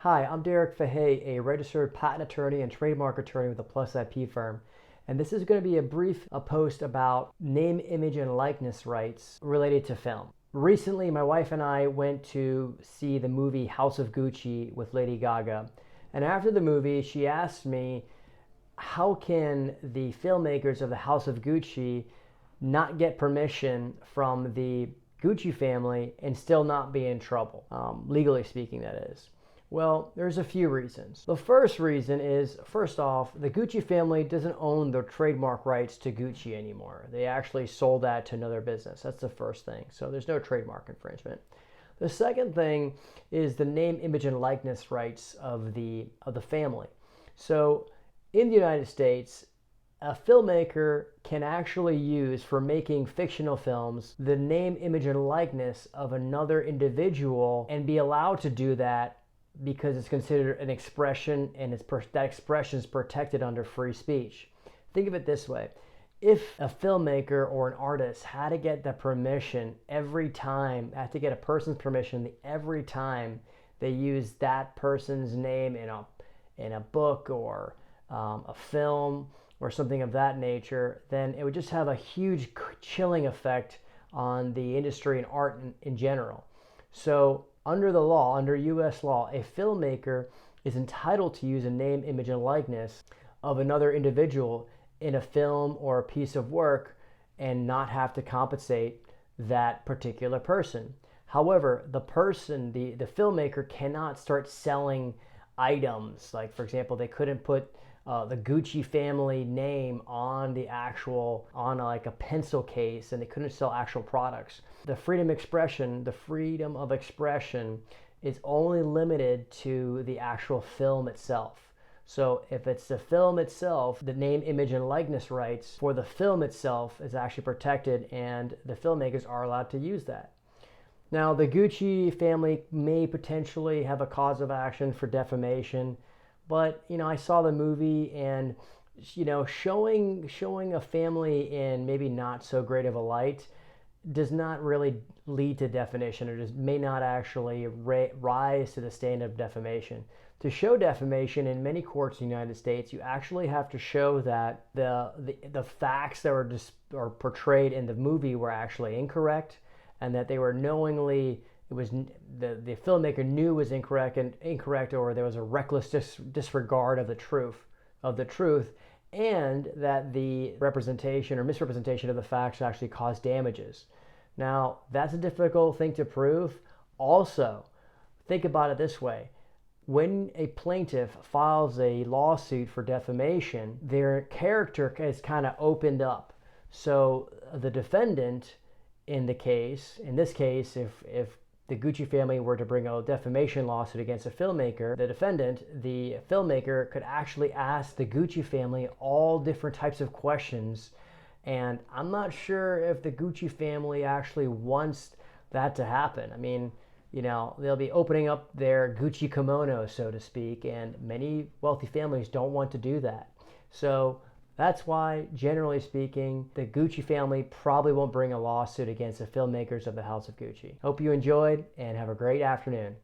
Hi, I'm Fahey, a registered patent attorney and trademark attorney with a Plus IP firm. And this is going to be a brief post about name, image, and likeness rights related to film. Recently, my wife and I went to see the movie House of Gucci with Lady Gaga. And after the movie, she asked me, how can the filmmakers of the House of Gucci not get permission from the Gucci family and still not be in trouble? Legally speaking, that is. Well, there's a few reasons. The first reason is, first off, the Gucci family doesn't own the trademark rights to Gucci anymore. They actually sold that to another business. That's the first thing. So there's no trademark infringement. The second thing is the name, image, and likeness rights of the family. So in the United States, a filmmaker can actually use, for making fictional films, the name, image, and likeness of another individual and be allowed to do that because it's considered an expression, and that expression is protected under free speech. Think of it this way. If a filmmaker or an artist had to get the permission every time, had to get a person's permission every time they use that person's name in a book or a film or something of that nature, then it would just have a huge chilling effect on the industry and art in general. So under the law, under U.S. law, a filmmaker is entitled to use a name, image, and likeness of another individual in a film or a piece of work and not have to compensate that particular person. However, the filmmaker cannot start selling items. Like, for example, they couldn't put the Gucci family name on like a pencil case, and they couldn't sell actual products. The freedom of expression is only limited to the actual film itself. So if it's the film itself, the name, image, and likeness rights for the film itself is actually protected, and the filmmakers are allowed to use that. Now, the Gucci family may potentially have a cause of action for defamation, but I saw the movie, and showing a family in maybe not so great of a light does not really lead to defamation, or may not actually rise to the standard of defamation. To show defamation in many courts in the United States, you actually have to show that the facts that were portrayed in the movie were actually incorrect, and that they were knowingly, the filmmaker knew was incorrect, or there was a reckless disregard of the truth, and that the representation or misrepresentation of the facts actually caused damages. Now, that's a difficult thing to prove. Also, think about it this way. When a plaintiff files a lawsuit for defamation, their character is kind of opened up. So the defendant in this case, if the Gucci family were to bring a defamation lawsuit against a filmmaker, the filmmaker could actually ask the Gucci family all different types of questions. And I'm not sure if the Gucci family actually wants that to happen. I mean, they'll be opening up their Gucci kimono, so to speak, and many wealthy families don't want to do that. So that's why, generally speaking, the Gucci family probably won't bring a lawsuit against the filmmakers of the House of Gucci. Hope you enjoyed, and have a great afternoon.